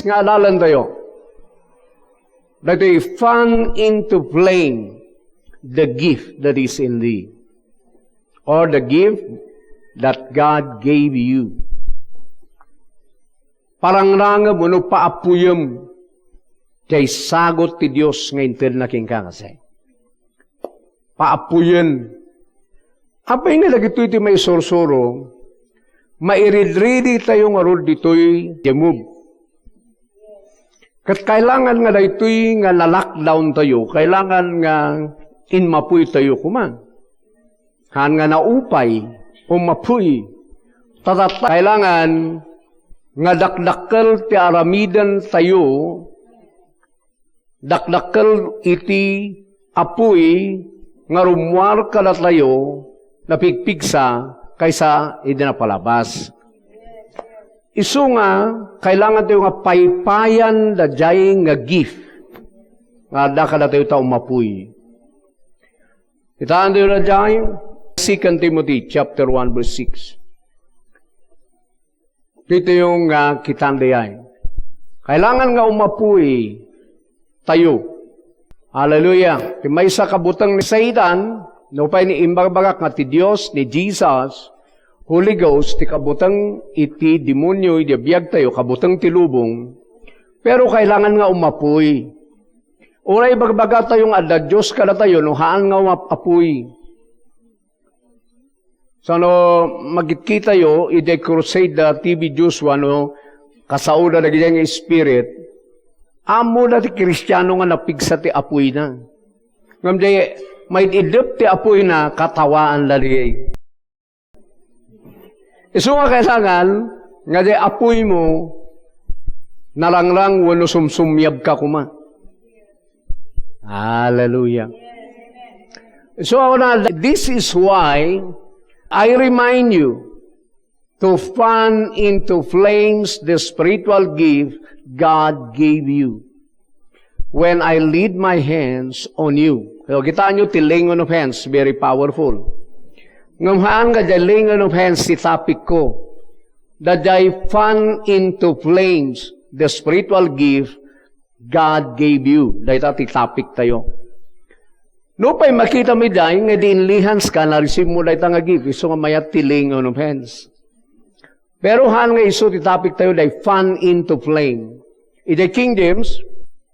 nga adalan tayo. That they fan into flame the gift that is in thee. Or the gift that God gave you. Parang ranga mo no paapuyam kay sagot ti Diyos nga intel na king kakasay. Paapuyan. Apay nga lagi ito may sorsoro, mairidridi tayo nga rod dito'y demove. Kat kailangan nga na ito'y nga na-lockdown tayo, kailangan nga inmapuy tayo kuman. Han nga naupay, umapuy. Tatat kailangan nga dakdakkel ti aramidan tayo, dakdakkel iti apuy, nga rumwar ka na tayo, napigpigsa, kaysa hindi na palabas. Isu nga, kailangan tayo nga paypayan da jay nga gift, nga da ka na tayo taong mapuy. Itaan tayo na jay, 2 Timothy chapter 1 verse 6. Dito yung kitandayan. Kailangan nga umapuy tayo. Hallelujah. May sa kabutang ni Satan, no pa ni imbagak nga ti Dios, ni Jesus, Holy Ghost, ti kabutang iti demonyo, iti biyag tayo, kabutang ti lubong, pero kailangan nga umapuy. Uray bagbaga tayong adda Diyos kada tayo, no haan nga umapuy. So no, magitki tayo, iti crusade da TV Joshua, no, kasauda na ganyang spirit, amo na ti Kristiyano nga napigsa ti apoy na. Ngamday, may idip ti apoy na katawaan laliyay. Isu nga kailangan, nga di apoy mo, narangrang wano sumsumyab ka kuma. Hallelujah. So, this is why I remind you to fan into flames the spiritual gift God gave you. When I lead my hands on you. So, kita nyo, tilingon of hands, very powerful. Ngamhaan ka tilingon of hands, si topic ko. That I fan into flames the spiritual gift God gave you. Dahil iti topic tayo. No pa'y makita mo dahil, nga diinlihans ka, na-receive mo dahil nga gift. Iso nga mayat tilingon of hands. Pero han nga iso, ti topic tayo, dahil fan into flame. In the King James,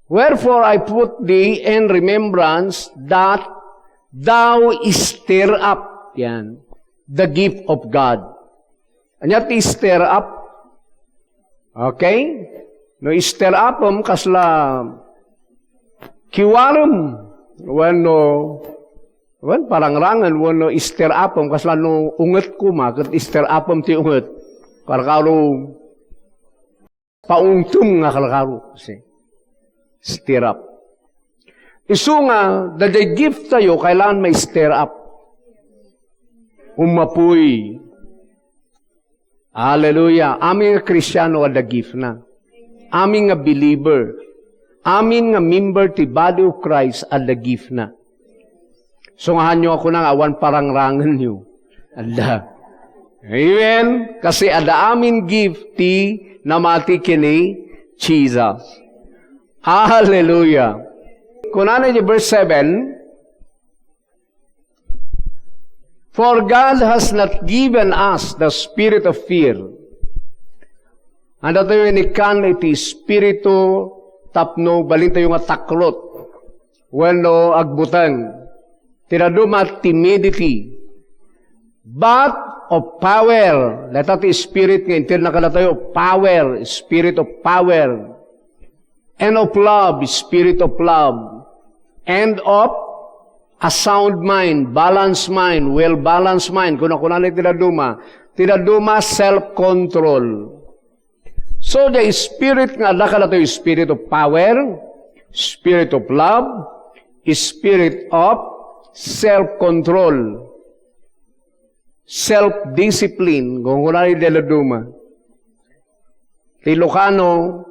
wherefore I put thee in remembrance that thou stir up, yan, the gift of God. Anya ti stir up? Okay? No, stir up kasla kiwarum. Parang rangan, wano stir up kasla no unget kuma, kat stir up ti unget. Karkaro, paungtum nga karkaro. Stir up. Isu nga, daday gift tayo, kailangan may stir up. Umapuy. Hallelujah. Amin nga Kristiyano ada gift na. Amin nga believer. Amin nga member ti body of Christ ada gift na. Sungahan nyo ako ng awan parangrangan nyo. Ada. Amen? Kasi ada amin gift ti namati kini Jesus. Hallelujah. Kung ano yung verse 7, for God has not given us the spirit of fear. Ano tayo inikan iti spirito tapno balin tayo nga taklot. Wano agbutang. Tinaduma timidity. But of power. Leta ti spirit nga intil na kala tayo. Power. Spirit of power. And of love. Spirit of love. And of a sound mind. Balanced mind. Well-balanced mind. Kuna-kuna na tinaduma. Tinaduma self-control. So the spirit nga nakala tayo. Spirit of power. Spirit of love. Spirit of self-control. Self-discipline, kung kunari deladuma. Tilokano,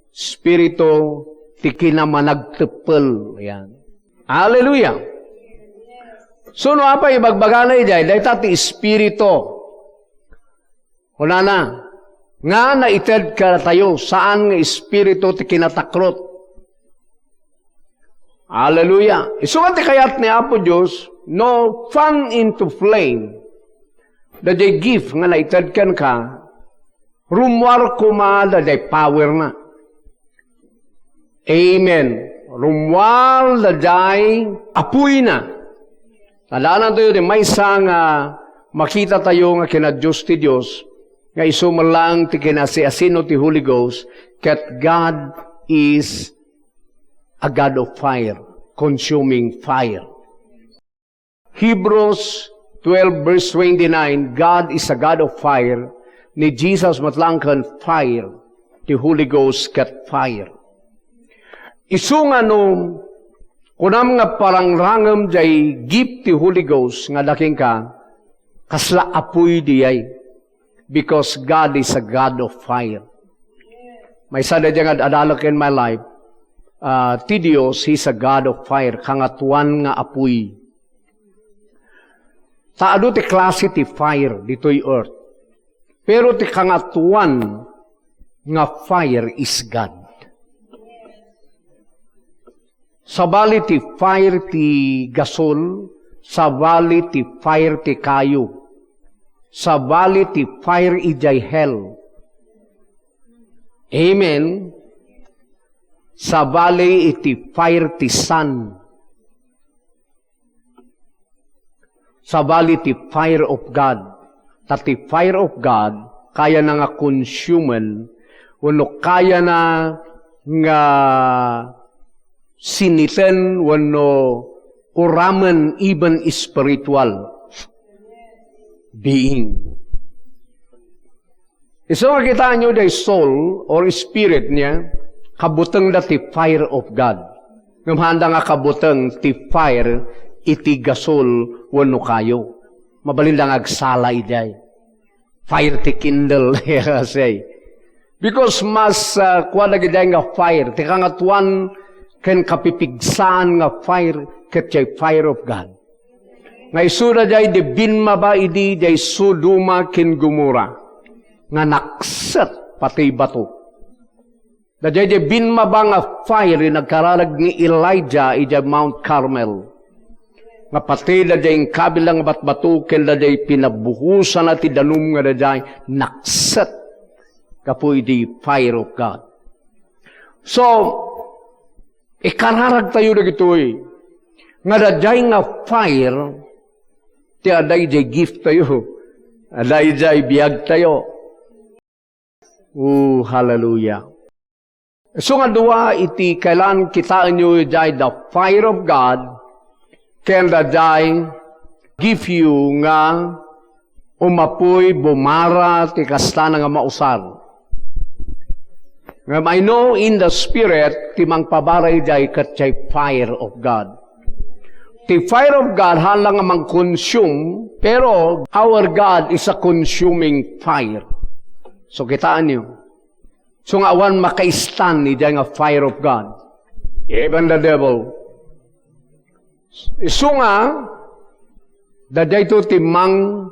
spirito, tikinamanagtepel. Ayan. Hallelujah. So, no apa ibagbaganay dyan, dahil tati spirito. Kunana, Nga naited ka tayo, saan nga espiritu ti kinatakrot. Hallelujah. Isungan ti kayat ni Apo Diyos, no fan into flame, da jay gift nga naited kan ka, rumwar kuma da jay power na. Amen. Rumwar da jay apuy na. Talaan tayo di may nga makita tayo nga kina Diyos ti Diyos, nga isumalang ti kinasiasino ti Holy Ghost, kat God is a God of fire, consuming fire. Hebrews 12 verse 29, God is a God of fire, ni Jesus matlangkan fire, ti Holy Ghost kat fire. Isu nga no, kunam nga parang rangam jay gift ti Holy Ghost, nga daking ka, kasla apoy diyay. Because God is a God of fire. May sada dyan nga adalok in my life, ti Diyos, He's a God of fire, kangatuan nga apoy. Taado ti klase ti fire, dito'y earth. Pero ti kangatuan nga fire is God. Sabali ti fire ti gasol, sabali ti fire ti kayo. Sa valley ti fire ijay hell. Amen. Sa valley iti fire ti sun. Sa valley ti fire of God. Tati fire of God, kaya na nga consumen, wano kaya na nga siniten, wano uramen even spiritual being. So makita nyo day soul or spirit niya, kabutang da ti fire of God. Ngamhanda nga kabutang ti fire iti gasol wano kayo. Mabalinda nga agsala iday. Fire ti kindle. Say. Because mas kuha na giday nga fire. Ti kangatuan ken kapipigsaan nga fire ket jay fire of God. Nga isura jay di binma ba idi jay Sodoma ken Gomora. Nga nakset pati bato. Da jay di binma ba nga fire nagkaralag ni Elijah ija Mount Carmel. Nga pati da jay kabilang batbato ken da jay pinabuhusan na ti danum nga da jay nakset kapo idi fire of God. So, ikararag tayo na gito'y nga da jay nga fire ti aday jay gift tayo. Aday jay biyag tayo. Hallelujah. So nga duwa, iti kailan kitaan nyo jay the fire of God, can da jay give you nga umapoy, bumara, ti kasta nga mausar. I know in the spirit, ti mangpabaray jay kat jay fire of God. The fire of God halang nga mang-consume, pero our God is a consuming fire. So kitaan niyo. So nga awan maka-stand ni nga fire of God. Even the devil. So nga, daday to timang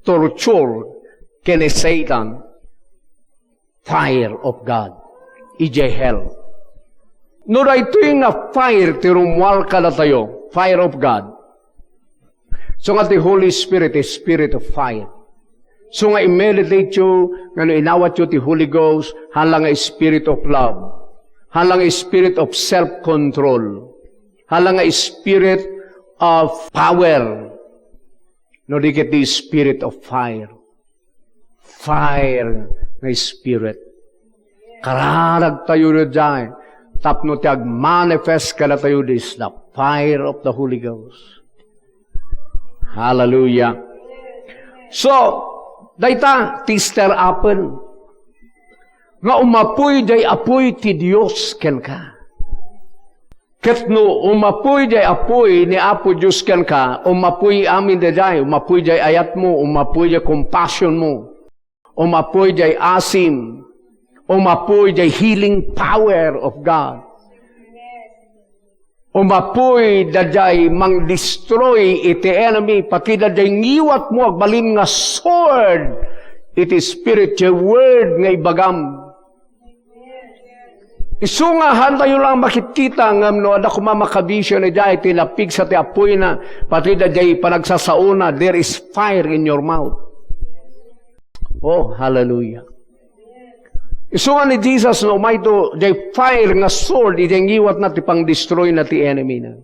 torture kene Satan. Fire of God. Ijay hell. No ito yung nga fire, tirumwal ka na tayo. Fire of God. So nga the Holy Spirit is spirit of fire. So nga i-meditate you, nga inawat you the Holy Ghost, halang nga spirit of love. Halang nga spirit of self-control. Halang nga spirit of power. No, di get the spirit of fire. Fire nga spirit. Kararag tayo na dyan. Tapno tiag manifest ka na tayo this the fire of the Holy Ghost. Hallelujah. So, dayta, tister apen. Nga umapoy day apoy ti Diyos ken ka. Ket no umapoy day apoy ni Apo Diyos ken ka, umapoy amin day, umapoy day ayat mo, umapoy day compassion mo, umapoy day asim, umapoy day healing power of God. Umapoy daday mang-destroy iti enemy, pati daday ngiwat mo agbalin nga sword, It is spirit, your word nga ibagam. Isungahan tayo lang makikita ngam no ada kumamakabisyo na jay tinapig sa ti apoy na pati da jay panagsasauna, there is fire in your mouth. Oh, hallelujah. Isungan ni Jesus no may to jay fire nga sword ijay ngiwat na ti pang destroy na ti enemy na.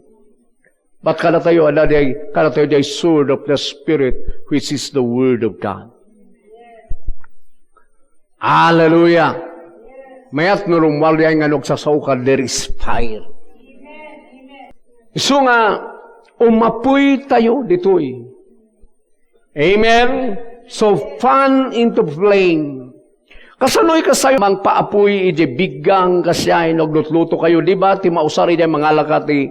But kada tayo jay sword of the Spirit which is the word of God. Hallelujah. Mayat nurong waliyay nga nagsasaukan, there is fire. So nga, umapoy tayo ditoy. Amen? So, fan into flame. Kasanoy kasayo mang paapoy, iti biggang kasyay, naglutluto kayo, di ba? Ti mausari di mga lakati,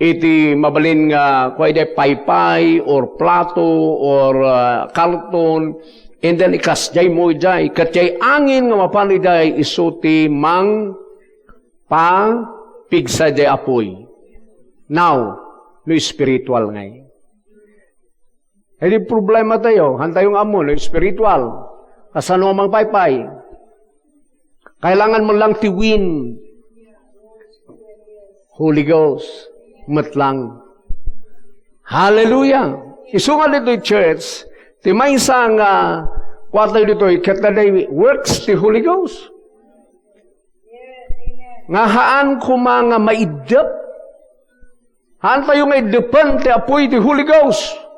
iti mabalin nga, kwa iti paypay, or plato, or karton, and then ikasjay mo jay, katyay angin nga mapani jay, isuti mang pa pigsa jay apoy. Now, no spiritual ngay. Hindi problema tayo, hantayong amo, no spiritual. Kasano mang paypay. Kailangan mo lang tiwin. Holy Ghost, matlang. Hallelujah. Isungan dito church, ti may isang kwarto dito, kataday works ti Holy Ghost. Nga haan ko mga maidap. Haan tayo nga idapan ti apoy ti Holy Ghost.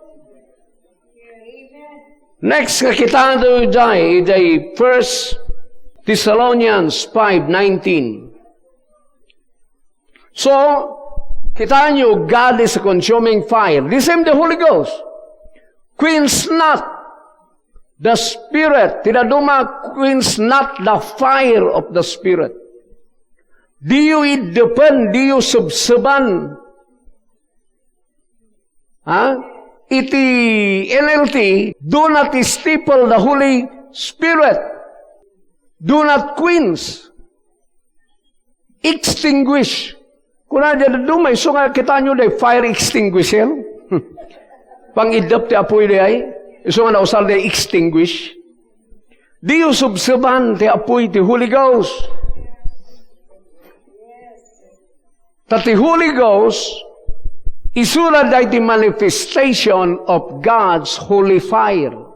Next, kakitaan tayo dyan, iti 1 Thessalonians 5:19. So, kitaan nyo, God is a consuming fire. This is the Holy Ghost. Quench not the Spirit. Tinaduma, quench not the fire of the Spirit. Di yu idepan, di yu subsaban. Iti NLT, do not stifle the Holy Spirit. Do not quench. Extinguish. Kung na dyan dumay, so nga kita nyo day fire extinguisher. Pang-idap ti apoy di ay. So nga nausal day extinguish. Di yung subsaban ti apoy ti Holy Ghost. Tati Holy Ghost, isura day ti manifestation of God's holy fire.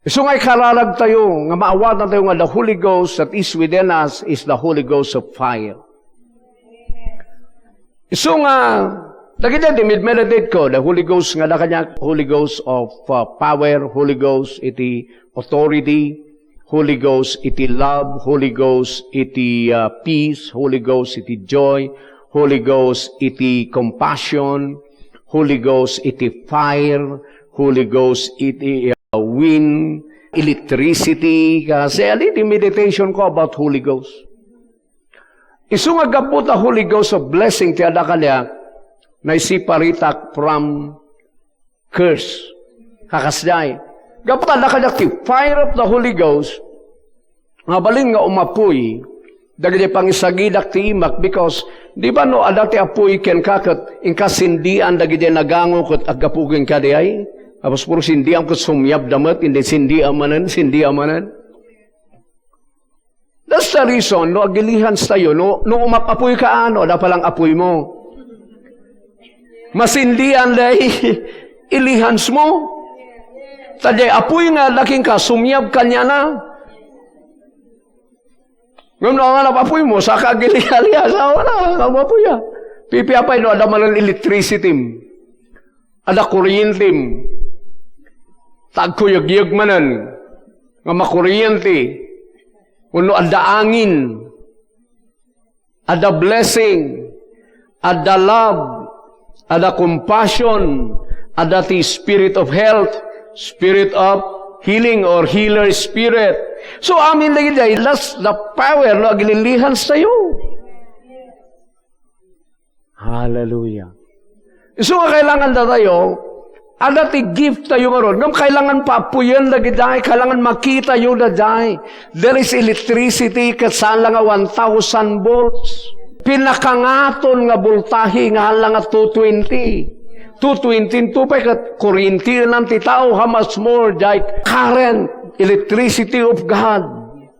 So nga ikalalag tayo, nga maawat na tayo nga the Holy Ghost that is within us is the Holy Ghost of fire. So nga, nakita meditate ko, the Holy Ghost nga na kanya, Holy Ghost of power, Holy Ghost iti authority, Holy Ghost iti love, Holy Ghost iti peace, Holy Ghost iti joy, Holy Ghost iti compassion, Holy Ghost iti fire, Holy Ghost iti wind, electricity, kasi aliti meditation ko about Holy Ghost. Isungag po the Holy Ghost of blessing ti ada kanya na isiparitak from curse. Kakasday. Gapot ada kanya ti fire of the Holy Ghost nga baling nga umapoy dagiti pangisagidak ti imak because di ba no ada ti apoy ken kaket inkasindian dagiti nagango ket agapugin ka di ay tapos puro sindiam ket sumyab damet hindi sindiam manen. That's the reason, no, agilihan tayo, no umapapoy ka, da palang apoy mo. Masindihan day, ilihans mo. Taday, apoy nga, laking ka, sumyab kanya na. Ngayon nga napapoy mo, saka agilihan, wala, kapapoy ya. Pipiapay, no, ada malang electricity. Ada kuryente. Tagkuyag-yag manan. Nga makuryente. Kuno ada angin, ada blessing, ada love, ada compassion, ada the spirit of health, spirit of healing or healer spirit. So amin lagi day, that's the power no agililihan sa'yo. Hallelujah. So kailangan na tayo, ada ti gift tayo ngayon. Ngam kailangan paapuyan lagi dahi. Kailangan makita yun na dahi. There is electricity kasala nga 1,000 volts. Pinakangaton nga voltahe nga hala nga 220. 220 pa kat kuryente ng ti tao. How much more dahi current electricity of God.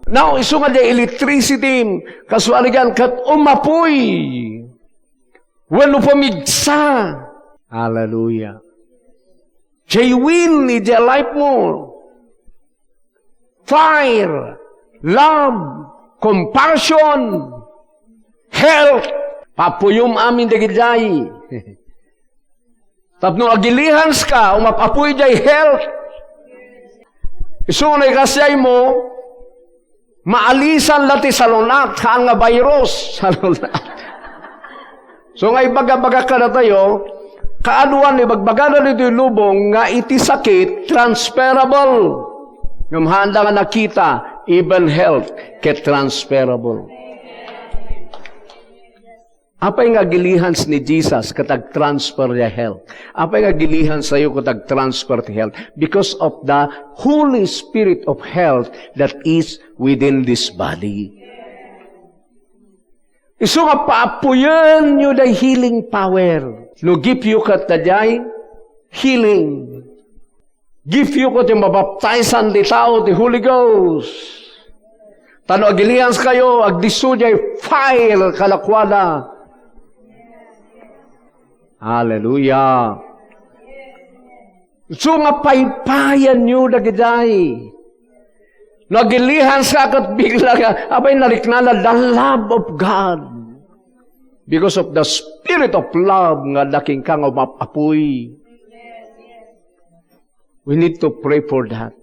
Now, iso nga di electricity, kaswaligan kat umapoy. Wano pamigsa. Hallelujah. Jay win ni Jay life mo. Fire, love, compassion, health. Papuyom amin dagijay. Tapno agilihans ka, umapapuy jay health. Isunay kasay mo, maalisan lati salonat, haan nga virus. Salonat. So nga ibaga-baga ka na tayo, kaaduan ni bagbaga na nito yung lubong, nga iti sakit, transferable. Yung handa nga nakita, even health, ket transferable. Apay nga gilihans ni Jesus katag transfer niya health. Apay nga gilihans sa'yo katag transfer to health? Because of the Holy Spirit of health that is within this body. Iso nga paapuyan nyo the healing power. No give you katadjay healing. Give you ko ti mabaptizan di tao ti Holy Ghost. Tano agilians kayo, agdisujay fire kalakwada. Hallelujah. So nga paypayan nyo dagiday. Nagilihan sa akat bigla nga, abay nariknala the love of God. Because of the spirit of love nga daking kang umapapoy. We need to pray for that.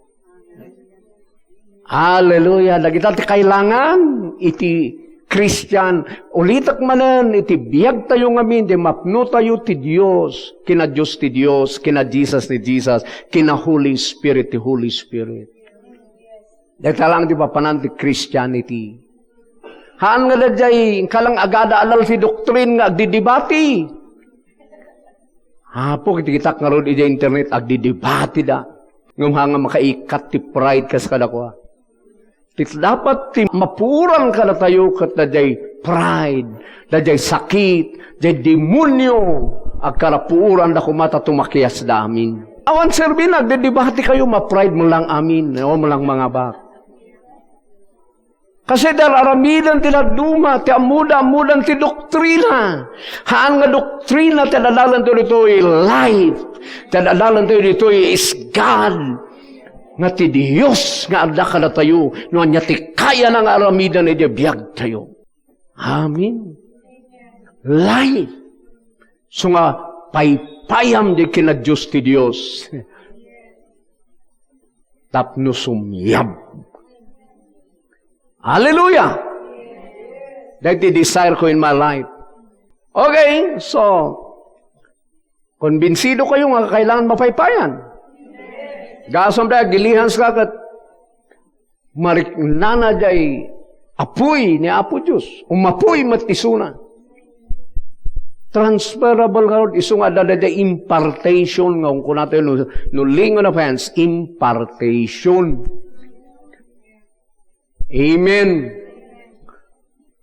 Hallelujah. Nagita ti kailangan iti Christian. Ulitak manan iti biyag tayo ngamin di mapno tayo ti Diyos. Kina Diyos ti Diyos. Kina Jesus ti Jesus. Kina Holy Spirit ti Holy Spirit. Dahil lang di ba panan ti Christianity. Haan nga na jay kalang agada alal si doktrin nga agdidibati. Hapo, kita nga ron ija internet, agdidibati da. Ngam hanga makaikat ti pride kas kadakwa. Dapat ti mapuran ka na tayo kat na jay pride, na jay sakit, jay demonyo, ag karapuran na kumata tumakias da amin. Awan serbin, agdidibati kayo, ma-pride mo lang amin, o mo lang mga bak. Kasi dararamidan ti naduma, ti amuda-amudan ti doktrina. Haan nga doktrina, ti nadalan to dito'y life. Ti nadalan to dito'y is God. Nga ti Diyos, nga adda ka na tayo. No, anya ti kaya na nga aramidan, edi biyag tayo. Amen. Life. So nga, paypayam di kina Diyos ti Diyos. Tapno sumyab. Hallelujah! That's the desire ko in my life. Okay, so, konbinsido kayo nga kailangan mapaypayan. Gasam dahil gilihans ka kat mariknana jay apoy ni Apo Diyos. Umapoy matisuna. Transferable ka rin. Iso nga dada impartation nga kung natin no lingo na fans, impartation. Amen.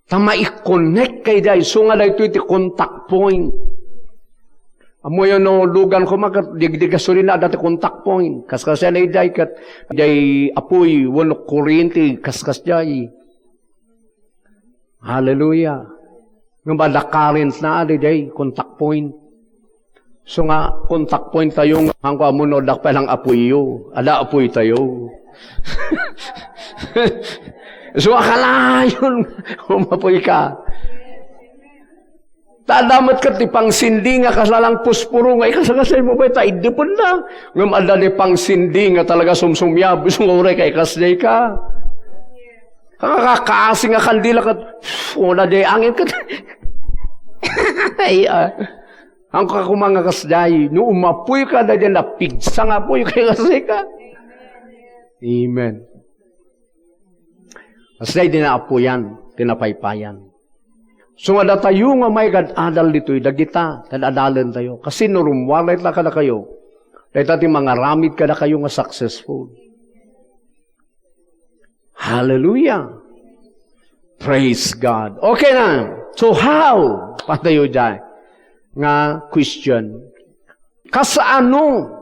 Tama i-connect kay day. So nga ito iti contact point. Amo yun no, lugan ko magat, digdigasolin na dati contact point. Kaskas yan ay day kat, day apoy, wano kuryente, kaskas day. Hallelujah. Nga ba, the current na day, contact point. So nga, contact point tayong, hangko amuno, dak palang apoy yo. Ada apoy tayo. So akala yun, umapoy ka. Tadamat ka ti pang sindi nga kasalang puspuro nga ikasakasay mo ba ita idipon na. Ngam ada ni pang sindi nga talaga sumsumyab sungore kay kasday ka. Kakakasi nga kandila ka una day angin ka. Ay ang kakumanga kasday no umapoy ka da na pigsa nga poy kay kasday ka. Amen. Asay dinaapuyan, tinapaypayan. So nga tayo nga may adal dito'y dagita, tadadalan tayo. Kasi nurumwalit na kada kayo, dahil tati mga ramid kada kayo nga successful. Hallelujah! Praise God. Okay na. So how? Patayo dyan. Nga question. Kasaano?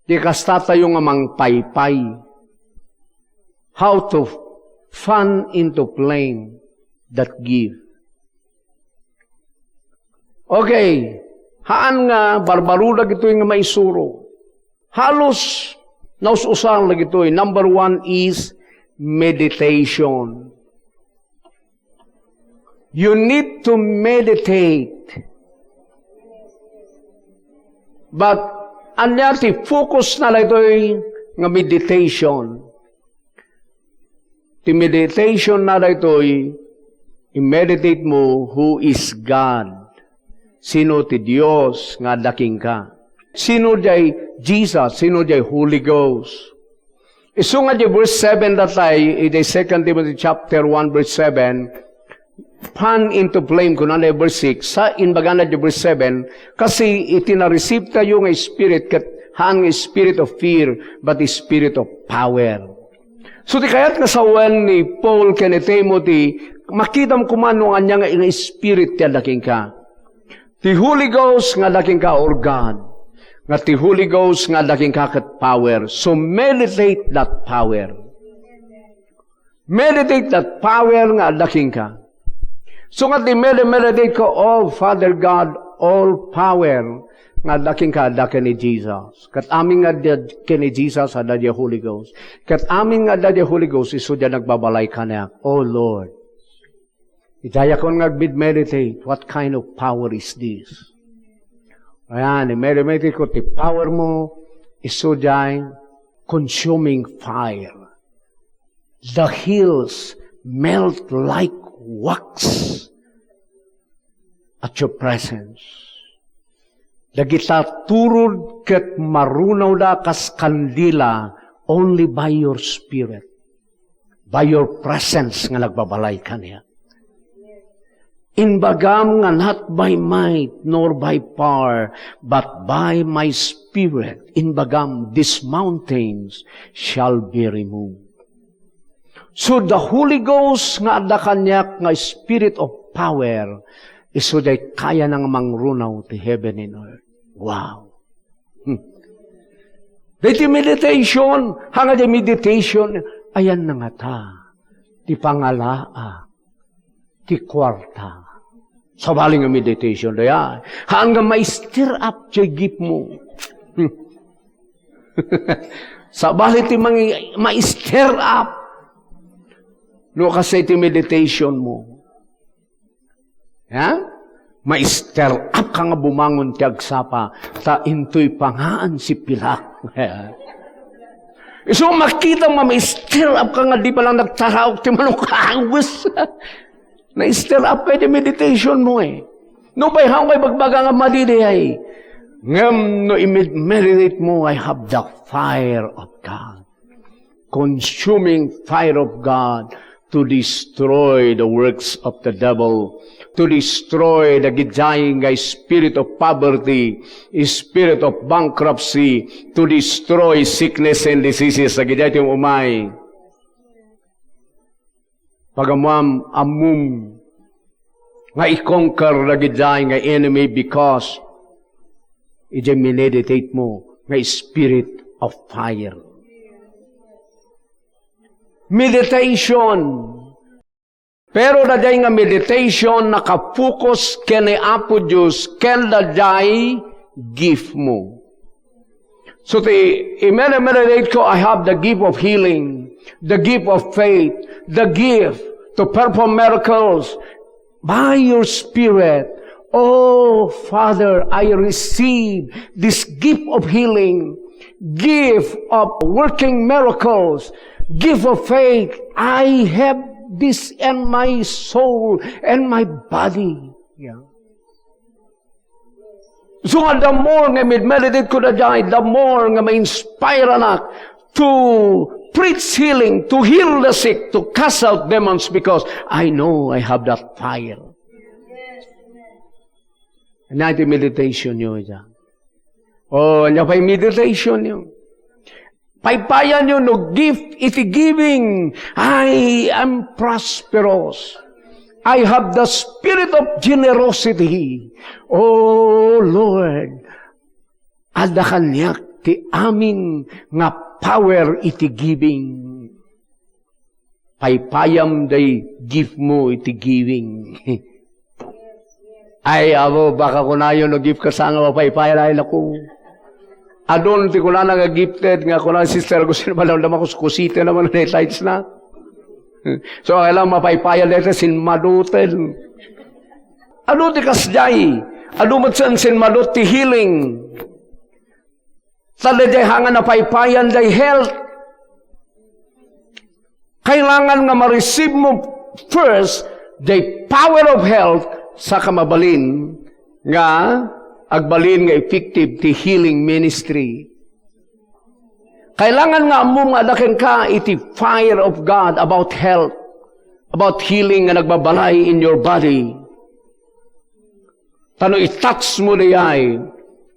Di kasta tayo nga mangpaypay. how to fan into flame that gift. Okay, haan nga, barbaruda gito'y nga maisuro. Halos, naususan lagi gito'y. Number 1 is meditation. You need to meditate. But, anyati, focus na lang ito'y nga meditation. Ti meditation na lang ito'y i-meditate mo who is God. Sino ti Dios nga daking ka. Sino jay Jesus, sino jay Holy Ghost. Iso nga di verse 7 datay, i 2 Timothy chapter 1 verse 7, fan into flame, kunanay verse 6, sa inbagana di verse 7, kasi itina-receive tayo nga spirit, kat haan nga spirit of fear, but the spirit of power. So di kaya't nga sa wan ni Paul ken ni Timothy, makita mo kumano nga niya nga spirit nga daking ka. The Holy Ghost nga daking ka, or God. Nga the Holy Ghost nga daking ka kat power. So meditate that power. Meditate that power nga daking ka. So nga di meditate ko, oh Father God, all power nga daking ka dakin ni Jesus. Kat amin nga dakin ni Jesus ada di Holy Ghost. Kat amin nga da di Holy Ghost, iso dyan nagbabalay ka na. Oh Lord, itaya ko nga meditate, what kind of power is this? Ayan, i-meditate ko, the power mo, iso dyan, consuming fire. The hills melt like wax at your presence. Dagita turod ket marunaw da kas kandila only by your spirit, by your presence nga nagbabalay ka niya. Inbagam nga not by might nor by power, but by my spirit. Inbagam, these mountains shall be removed. So the Holy Ghost nga ada kanyak nga spirit of power, iso day kaya nang mangrunaw ti heaven and earth. Wow. Dito meditation, hanga di meditation, ayan na nga ta, ti pangalaa, ti kwarta. Sa baling nga meditation, daya, hanga ma-stir up ti gift mo. Sa baling ti ma-stir up, no kasi ti meditation mo. Ha? Ma-stir up ka nga bumangon ti agsapa, ta into'y pangaan si Pilak. So makita mo, ma-stir up ka nga, di pa lang nagtaraw, ti manong kaangos. Na-stir up kayo di meditation mo eh. No pa'y hangay bagbaga nga madidihay. Ngam no i-meditate mo, I have the fire of God. Consuming fire of God to destroy the works of the devil, to destroy the gidaying spirit of poverty, spirit of bankruptcy, to destroy sickness and diseases sa gidayang umay. Pagamam amum nga i-conquer na gidayang enemy because i-meditate mo nga spirit of fire. Meditation. Pero daday nga meditation nakapokus kene Apo Diyos ken daday gift mo. So i-meditate ko, I have the gift of healing, the gift of faith, the gift to perform miracles by your Spirit. Oh, Father, I receive this gift of healing, gift of working miracles, gift of faith. I have this in my soul and my body. Yeah. So the more nga meditate ko na dyan, the more nga ma-inspire anak to preach healing, to heal the sick, to cast out demons because I know I have that fire. And natin meditation nyo dyan. Oh, ano pa yung meditation nyo? Paypayan nyo, no gift, iti giving. I am prosperous. I have the spirit of generosity. Oh, Lord, ada kanyak ti amin nga power iti giving. paypayam day gift mo iti giving. Ay, abo, baka kunayo no gift ka sa nga mapaypayan ay naku. Adon, ti kuna nag-gifted, nga kuna sister ko sino malam naman kuskusite naman na lights na. So, kailang mapaypayan dito sin madutel. Ano ti kasjay? Ano matsan sin madut ti healing? Taladay hangan na paypayan day health. Kailangan nga ma-receive mo first the power of health sa kamabalin nga agbalin nga effective ti healing ministry. Kailangan nga mo nga daken ka iti fire of God about health, about healing nga nagbabalay in your body. Tano i-touch mo dayay,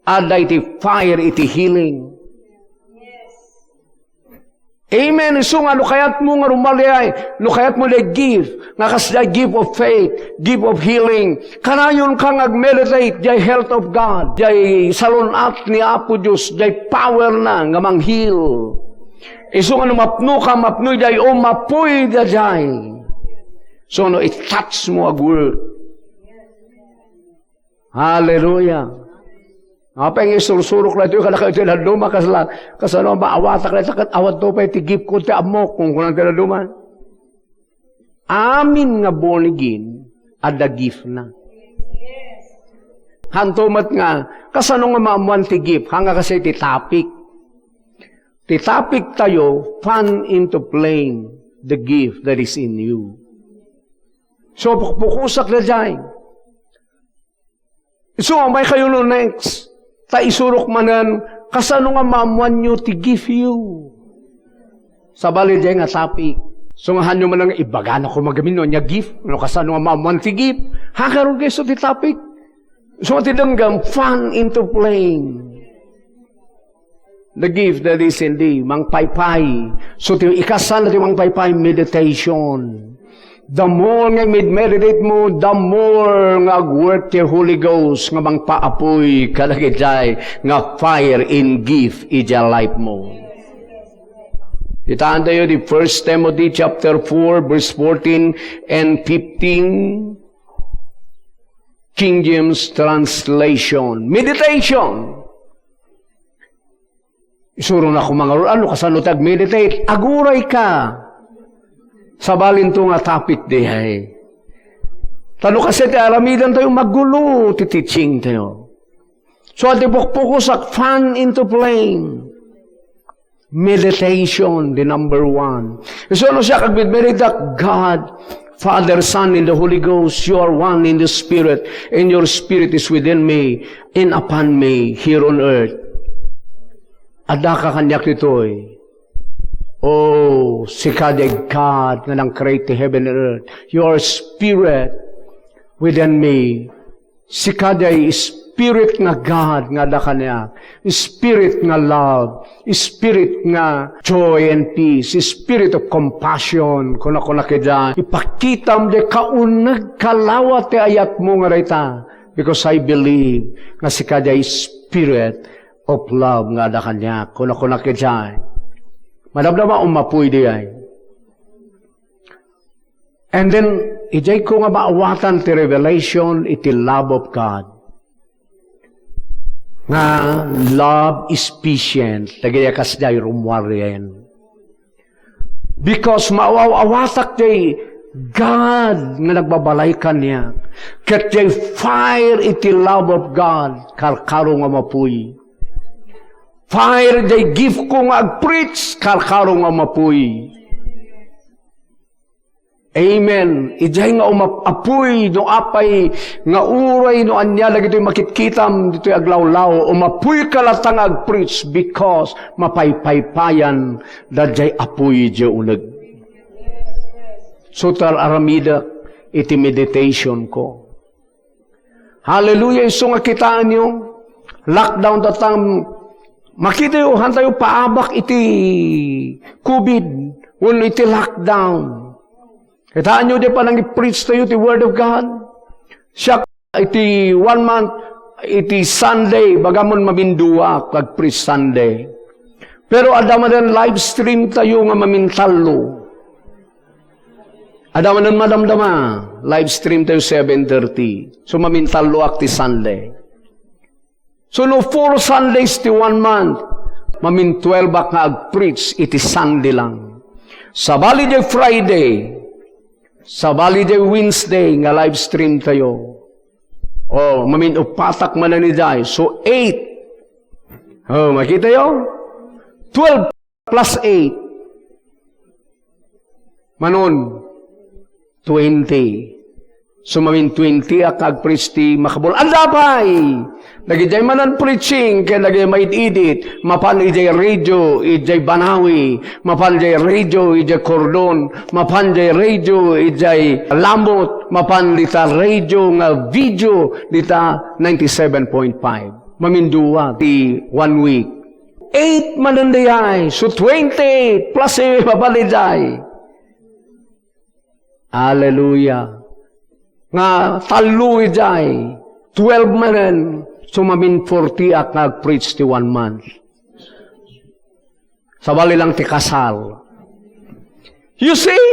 ada iti fire iti healing. Amen. So nga, lukayat mo nga rumaliyay, lukayat mo na give, nga kasya give of faith, give of healing. Kanayon kang ag-meditate, jay health of God, jay salunat ni Apo Diyos, jay power na, nga mang-heal. So nga, mapno ka, mapno jay, o mapoy da jay. So no, it-touch mo ag word. Hallelujah. Apa yung isursurok na ito, yung kalakay ito yung naduma, kasano maawatak na ito, awad to pa itigip ko, ti amok, kung kunang tinaduman. Amin nga born again, ada gift na. Hantumat nga, kasano nga maamuan ti gift, hanga kasi ti topic. Ti topic tayo, fan into playing the gift that is in you. So, pukusak na dyan. So, may kayo no next. Ta isurok manan, kasano nga maamuan nyo ti give you. Sa bali dyan nga topic. So nga hanyo man nga ibagan ako magamin no, niya gift. Ano kasano nga maamuan ti gift. Hakaroon kayo sa ti topic. So nga tinanggam, fun into playing. The gift that is in thee, mang paypay. So ikasan natin mang paypay, meditation. The more nga meditate mo, the more nga work your Holy Ghost nga mang paapoy kalagitay nga fire in gift ija life mo. Itaan tayo di 1 Timothy chapter 4 verse 14 and 15 King James translation. Meditation. Isuro na ko mga ano kasano tag meditate. Aguray ka. Sabalin to nga topic dihay. Tano kasi ti aramidan tayo magulo, ti teaching tayo. So ati pukpuko sa fun into playing. Meditation, the number one. So ano siya kag-meditate God, Father, Son, and the Holy Ghost, you are one in the Spirit, and your Spirit is within me, and upon me, here on earth. Ada ka kanyak ito'y. Oh, si kadig God nga nang create the heaven and earth. Your spirit within me. Si kadig spirit nga God nga da kanya. Spirit nga love. Spirit nga joy and peace. Spirit of compassion. Kuna kidya. Ipakita mo de kaunag kalawat te ayat mo nga rita. Because I believe nga si kadig spirit of love nga da kanya. Kuna kidya. Madabdama umapoy di ay. And then, ijay ko nga maawatan ti revelation iti love of God. Nga love is patient. Tagaya kasday rumwarien. Because maawawatak di God nga nagbabalay ka niya. Kat jay fire iti love of God. Karkaro nga mapoy. Fire day give ko nga ag-preach, karkaro nga mapoy. Amen. Ijay nga umapoy, no apay, nga uray, no anya, lagi ito'y makitkitam, dito'y aglawlaw, umapoy ka latang ag-preach because mapaypaypayan, dadjay apoy di unag. So tal aramida, iti meditation ko. Hallelujah, iso nga kitaan nyo, lockdown tatang, makita yung hantayo paabak iti COVID, wala iti lockdown. Kitaan nyo di pa nang i-preach tayo iti Word of God. Siya iti 1 month, iti Sunday, bagamon maminduwa, kag-preach Sunday. Pero adama din live stream tayo nga mamintalo. Adaman ng madamdama, live stream tayo 7:30. So mamintalo ti Sunday. So no 4 Sundays ti 1 month, mamin 12 nga ag-preach iti Sunday lang. Sabali day Friday, sabali day Wednesday nga live stream tayo. Oh, mamin upatak man ni day. So 8. Oh, makita yo? 12 plus 8. Manon 20. So mamin 20 akag preach ti makabul. Andapay! Nagijay manan preaching, kaya nagijay maid-edit, mapan ijay radio, ijay banawi, mapan ijay radio, ijay kordon, mapan ijay radio, ijay lambot, mapan dita radio nga video, dita 97.5. Mamindua ti 1 week. 8 manandayay, so 20 plus mapalidjay. Hallelujah. Nga taluy jay, 12 manen, sumamin 40 at nag-preach ti 1 month. Sabali lang ti kasal. You see?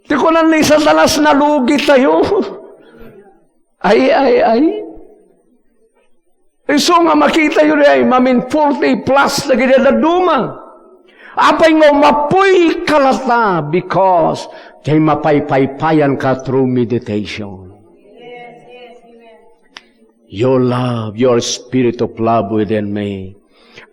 Ti ko na ni Satanas na lugi tayo. Ay. Iso nga makita yun ay, mamin 40 plus na ginadaduma. Apay nga mapuy kalata because jay mapaypaypayan ka through meditation. Your love, your spirit of love within me.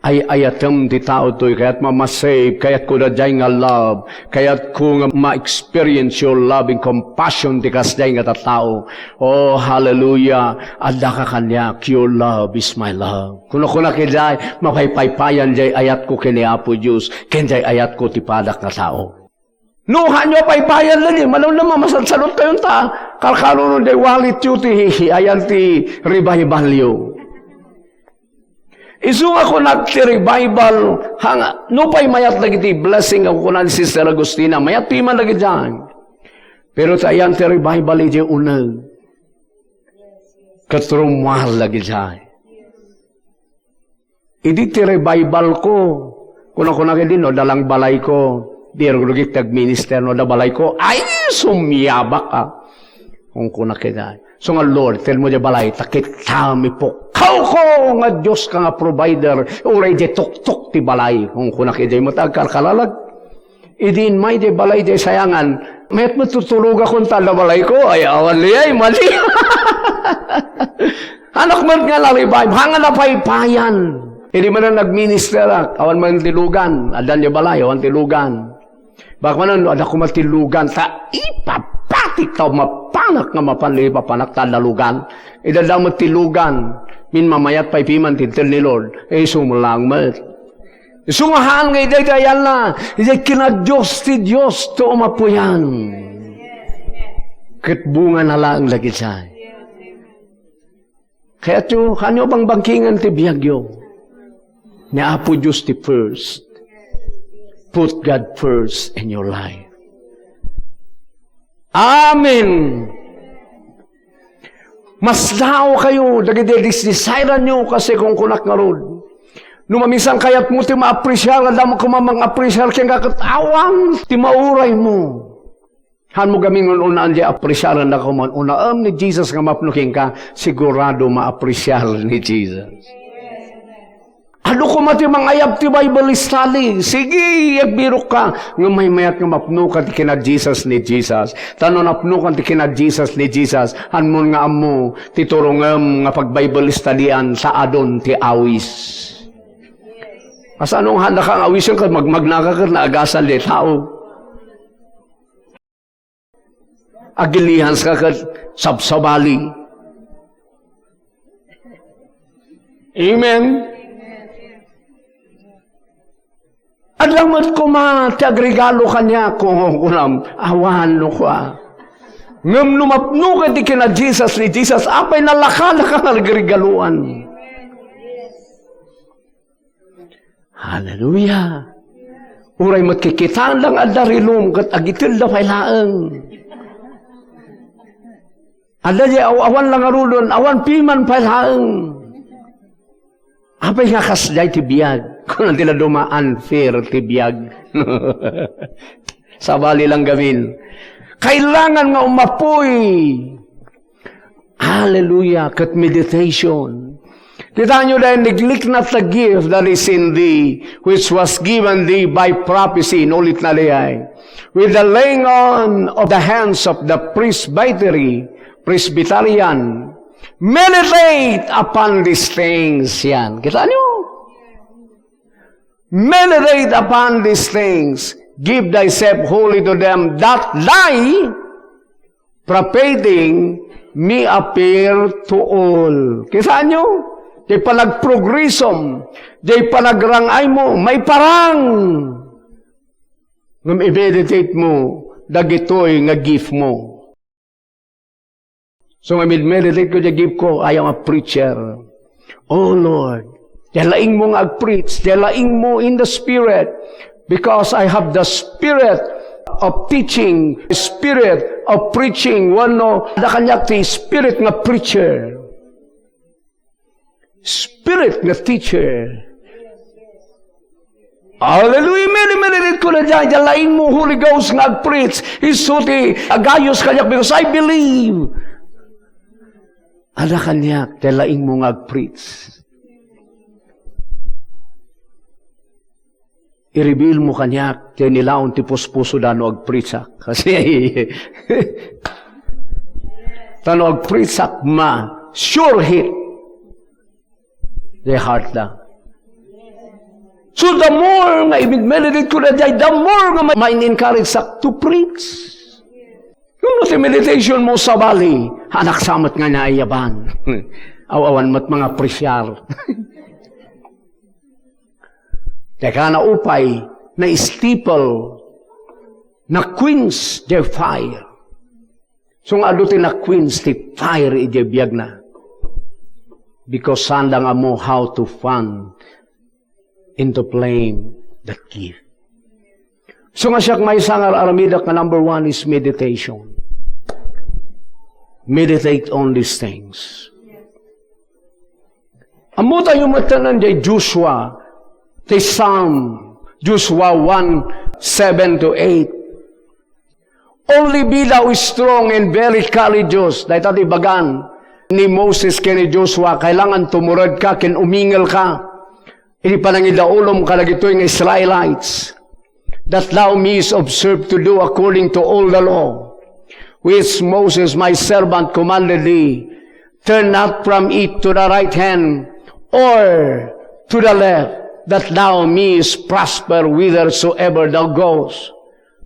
Ay ayatem di tao to'y kaya't mamasave, kaya't ko na dyan nga love, kaya't ko nga ma-experience your love and compassion di kas dyan nga tao. Oh, hallelujah. Ada ka kanyak, your love is my love. Kuno na kaya mapaypaypayan jay ayat ko kiniapo Diyos, kenjay ayat ko tipadak na tao. Nuha nyo paypayan lang eh. Malaw naman, masalsalot kayong ta. Kalkalo nun day walit yu ti ayan ti revivalyo. Isu ako nagti-revival hanga. No pa'y mayat lagi ti blessing ako kunan si Sister Agustina. Mayat ti man lagi dyan. Pero ta ayan ti revival iti unag. Katrumahal lagi dyan. Idi ti revival ko. Kuna din, no, dalang balay ko. Dirugit tag-minister no da balay ko, ay, sumiyabak ka. Kung kunakita. So nga Lord, tell mo di balay, takit kami po. Kau ko nga Diyos ka nga provider, uray di tuk-tuk ti balay. Kung kunakita mo tagkalkalalag. Idin may di balay di sayangan, mayat mo tutulog akong tala balay ko, ay awan liyay, mali. Anak man nga lalibay, hanga na paypayan. Hindi man na nag-minister, awan man tilugan, adan di balay, awan tilugan. Baka man ada ko matilugan ta ipapatik tao mapanak nga mapanak talalugan. Idadaw matilugan min mamayat pay piman tintel ni Lord. Sumulang mat. Sungahan nga iday dayan na. Iday kinadiyos ti Diyos to umapuyan. Kitbunga na lang lagi siya. Kaya ito, kanyo bang bangkingan ti biyagyo? Ni Apo Diyos ti first. Put God first in your life. Amen. Mas dao kayo, dagididisdesiran nyo kasi kung kunak nga rod. Numamisan kayat mo, ti ma-appreciate, alam mo kumamang appreciate, kaya kakatawang, ti mauray mo. Han mo gaming unaan di appreciate na kuman, unaan ni Jesus nga mapnuking ka, sigurado ma-appreciate ni Jesus. Ano ko mati mangayap ti Bible study? Sige, yagbiro ka. Nga may mayat nga mapnukan ti kina Jesus ni Jesus. Tano napnukan ti kina Jesus ni Jesus. Hanmon nga amo, ti turungam nga pag-Bible studyan sa adon ti awis. Asa anong handa kang awis yung magmagnaka na agasan di tao? Agilihan ka sabsabali. Amen. Alamat ko agregalo kanya kung kunam awan no ko. Ngam numapno ka di kina Jesus ni Jesus apay nalakala ka nagregaluan. Hallelujah. Uray matkikitaan lang adarilum kat agitil da pailaeng. Ada di awan lang arulon, awan piman pailaeng. Apay nga kasday ti biyag. Kung nang tila dumaan, fair ti biyag. Sabali lang gawin. Kailangan nga umapoy. Hallelujah. Kat meditation. Kita nyo dahil neglect not the gift that is in thee, which was given thee by prophecy, inulit na liyay, with the laying on of the hands of the Presbyterian, meditate upon these things. Yan. Kita nyo? Meditate upon these things. Give thyself wholly to them that lie, propagating may appear to all. Kita nyo? Di panagprogresom, di panagrangay mo, may parang. Ngam i-meditate mo, dagitoy nga gift mo. So, meditate ko, the gift ko, I am a preacher. Oh Lord, dalaing mo nga ag-preach, dalaing mo in the Spirit, because I have the Spirit of teaching, Spirit of preaching, wano, da kanyak ti Spirit nga preacher. Spirit nga teacher. Hallelujah. Meditate ko na dyan. Dalain mo Holy Ghost nga ag-preach. Isuti, agayos kanyak because I believe. Ada kanyak, dalain mo nga ag-preach. I-reveal mo kanyak, kaya nilaon ti puspuso dano ag-preachak. Kasi, tano ag-preachak ma, sure hit. Their heart lang. So the more nga i-meditate ko na dyan, the more nga ma-encourage sa to preach. Yung natin meditation mo sa bali, anak samat nga naiyaban. Awawan mo't mga presyar. Teka na upay, na steeple, na queens their fire. So nga adutin na queens, the fire i-biyag na. Because sanda nga mo how to fan into flame that gift. So nga siya may sangal aramidak na number 1 is meditation. Meditate on these things. Amuta yung matanan jay Joshua, the Psalm, Joshua 1:7-8. Only be thou strong and very courageous. Dahil tati bagan, ni Moses kini Joshua, kailangan tumurad ka, kin umingal ka. Ini panangidaulom ka lagitoy ng Israelites, that thou mayest observe to do according to all the law, which Moses my servant commanded thee. Turn not from it to the right hand, or to the left, that thou mayest prosper whithersoever thou goest.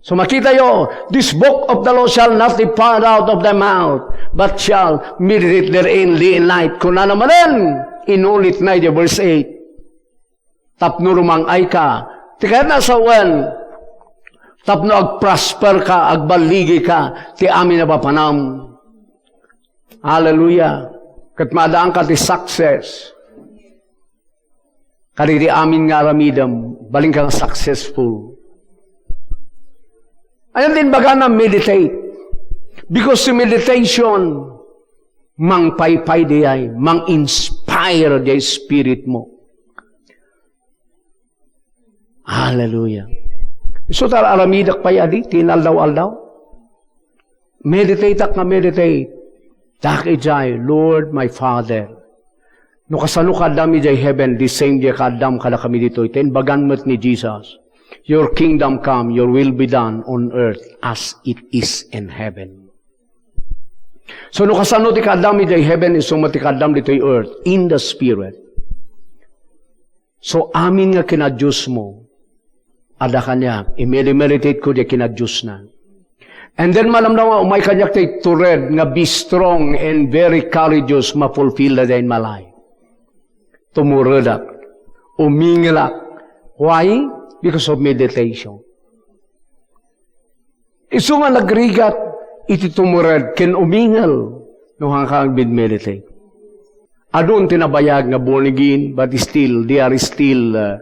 So makita yo, this book of the law shall not depart out of thy mouth, but shall meditate therein day and night. Kung na namanan, inulit na yung verse 8. Tapno rumangay ka, tika na sa wan, tapno agprosper ka, agbaligi ka, ti amin na papanam. Hallelujah. Kat maadaan ka ti success. Kadi ti amin nga ramidam, baling kang successful. Ayan din baga na meditate. Because the meditation, mang paypay diay, mang inspire diay spirit mo. Hallelujah. So tara aramidak pay adi, tinaldaw-aldaw. Meditate ak na meditate. Daki jay, Lord my Father. No kasano kadam jay heaven, the same jay kadam kada kami dito. Iten bagan mo't ni Jesus. Your kingdom come, your will be done on earth as it is in heaven. So no kasano ti kadam iti heaven is sumati kadam dito earth in the spirit. So amin nga kinadiyos mo, ada kanya, i-meditate ko di kinadiyos na. And then malamdaw nga, umay kanyak tayo to read nga be strong and very courageous ma-fulfill na din malay. Tumurudak, umingilak. Why? Because of meditation. Isu nga nagrigat, iti tumurad, ken umingal, no hangkang meditate. Adun tinabayag nga born again, but still, they are still,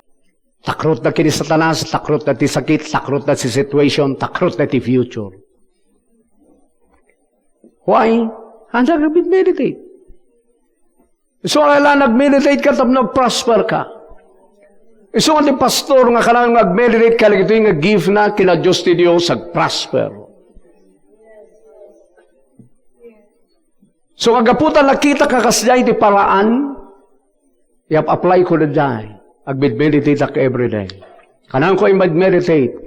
takrot na kini satanas, takrot na ti sakit, takrot na si situation, takrot na ti future. Why? Handa ka meditate. So, ala nag-meditate ka, tap nag-prosper ka. Iso nga di pastor nga kanang mag-meditate ka ito nga give na kina Diyos ti Diyos ag-prosper. So agaputan nakita ka kasjay ti paraan, i-apply ko na dyan. Ag-meditate ka everyday. Kanang ko i-meditate,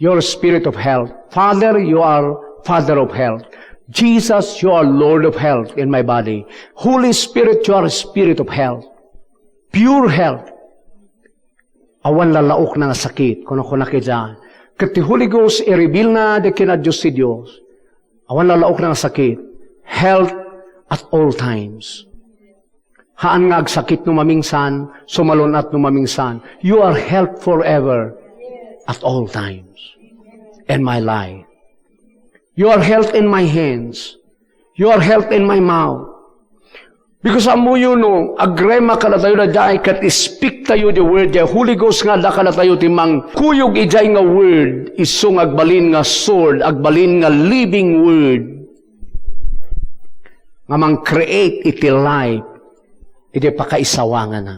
your spirit of health. Father, you are Father of health. Jesus, you are Lord of health in my body. Holy Spirit, you are Spirit of health. Pure health. Awan lalaok na nga sakit. Kung ako nakita. Kati Holy Ghost, i-reveal na di kina Diyos si Diyos. Awan lalaok na nga sakit. Health at all times. Haan nga agsakit no mamingsan, sumalon at no mamingsan. You are health forever at all times in my life. You are health in my hands. You are health in my mouth. Because amo yun no, agrema ka na tayo na dyan, kat speak tayo the word, the Holy Ghost nga da ka na tayo timang kuyog ijay nga word, isong agbalin nga sword, agbalin nga living word, nga mang create iti life, iti pakaisawangan na.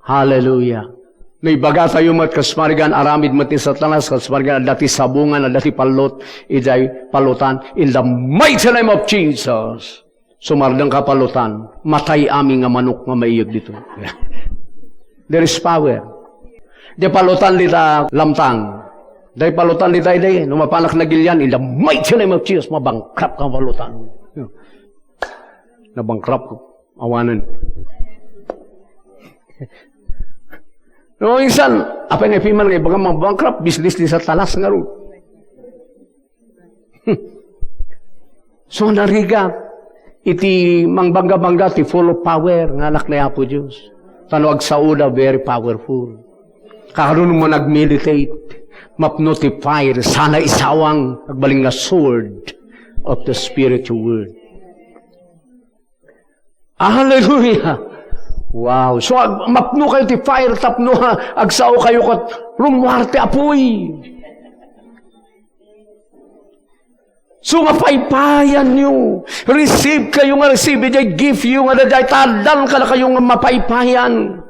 Hallelujah. Naibaga tayo mat kasmarigan aramid mati satanas kasmarigan dati sabungan dati palot ijay palutan in the mighty name of Jesus. Sumardang kapalutan matay aming nga manok nga maiyog dito. There is power. Di palutan dita lamtang. Di palutan dita iday numapanak na gilyan in the mighty name of Jesus mabangkrap kang palutan. Nabangkrap ko awanan. No, insan, apa nga piman nga baga mabangkrap, business di sa talas nga ron. So, nariga, iti mangbangga-bangga, ti full of power, nga anak na Apo Diyos. Tanuag sa uda, very powerful. Kakaroon mo nag-meditate, mapno ti fire, sana isawang, nagbaling nga sword of the spiritual word. Hallelujah! Wow. So, mapno kayo ti fire, tapno ha, agsao kayo kat rumwarte apoy. So, mapaypayan nyo. Receive kayo nga, receive it, give you nga, daday, tadan ka na kayo nga mapaypayan.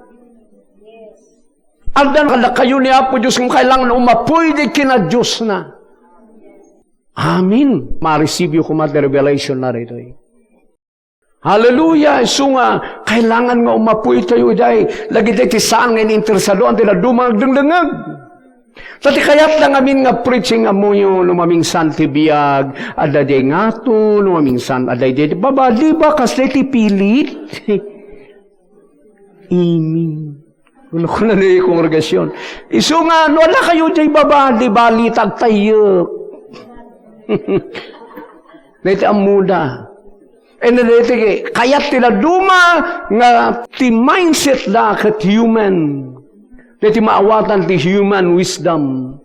Aldan ka na kayo ni Apo Diyos kung kailangan na umapoy di kina Diyos na. Amen. Ma-receive yung kumad revelation na rito eh. Hallelujah! So nga, kailangan nga umapoy tayo day. Lagi day tisaan nga inintersadoan, tinadumang dengdengag. Tati kayat lang amin nga preaching amo yung lumamingsan ti biyag, ada day nga to, lumamingsan, ada day, baba, di ba kasi ti pilit? Amen. Wala ko na yung kongregasyon. Iso nga, wala kayo day baba, di ba, litag tayo. Nete ang muda. And then, kaya tinaduma nga ti mindset da kat human. Ti maawatan ti human wisdom.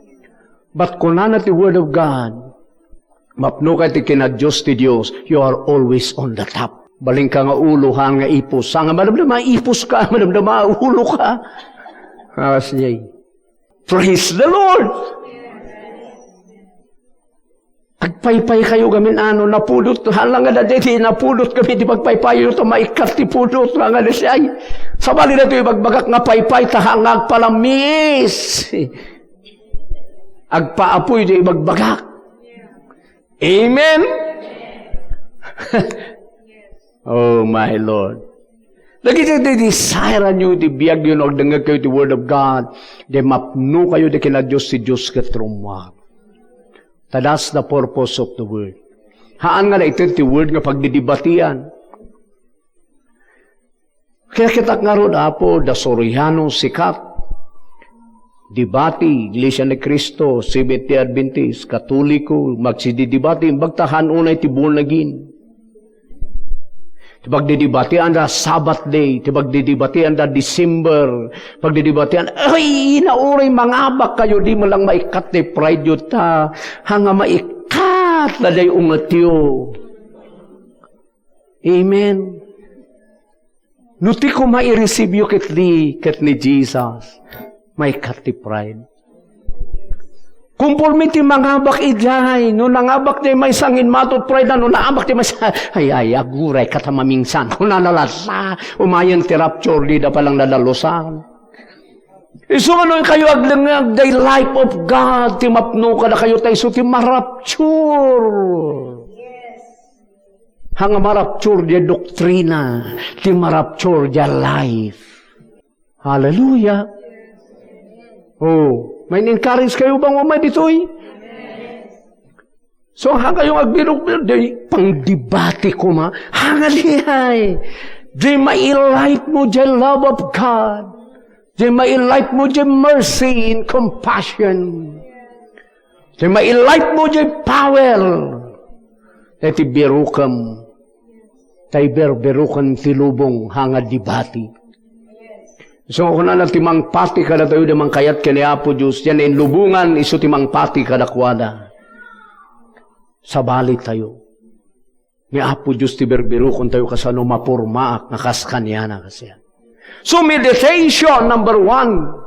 But kung na ti word of God, mapno ka ti kinadiyos ti Diyos, you are always on the top. Baling ka nga ulo ha nga ipos. Nga madamdama ipos ka, madamdama ulo ka. Praise the Lord! Agpaypay kayo gamin ano, napulot, halang nga na dito, napulot kami, di pagpaypayo ito, maikat, tipulot, nga na siya. Sabali na ito, ibagbagak nga paypay, tahangag palamis. Agpaapoy, di ibagbagak. Amen? Oh, my Lord. Lagi di desire nyo, di biyag yun, o dangag kayo, the word of God, di mapno kayo, di kina Diyos, si Diyos katrumwag. That's the purpose of the word. Haan nga na ito ti word nga pagdidibatian. Kaya kita nga ron, Apo, da Soriano, sikat, dibati, Iglesia ni Cristo, Seventh-day Adventist, Katoliko, magsididibati, bagtahan unay ti born again. Pagdidibatian da Sabbath day, pagdidibatian da December, pagdidibatian, ay, inauray mangabak kayo, di mo lang maikat ni pride yun ta, hanga maikat na day ungatyo. Amen. Nuti ko mai-receive yung kat ni Jesus, maikat ni pride. Conformity mangabak ijay. No nangabak di may sangin matot pride no naabak di may ay aguray katamaminsan. Kung nalalasa, umayan ti rapture di da palang nalalusan. Iso ano kayo aglangag the life of God, ti mapno ka na kayo tayo so ti marapture. Hanga marapture di doktrina, ti marapture di life. Hallelujah. Oh, may encourage kayo bang umay ditoy? So hanga yung agbirok di pangdibati ko ma. Hanga dihay. Di mai-light mo di love of God. Di mai-light mo di mercy and compassion. Di mai-light mo di power. Iti birukam. Tay berberukan tilubong hanga dibati. So kung na timang pati kada tayo dimang kayat kini Apo Diyos, yan in lubungan iso timang pati kada kwada. Sabalik tayo. Ni Apo Diyos ti berbirukon tayo kasano mapurmaak nakaskanyan na kasi. So meditation number 1.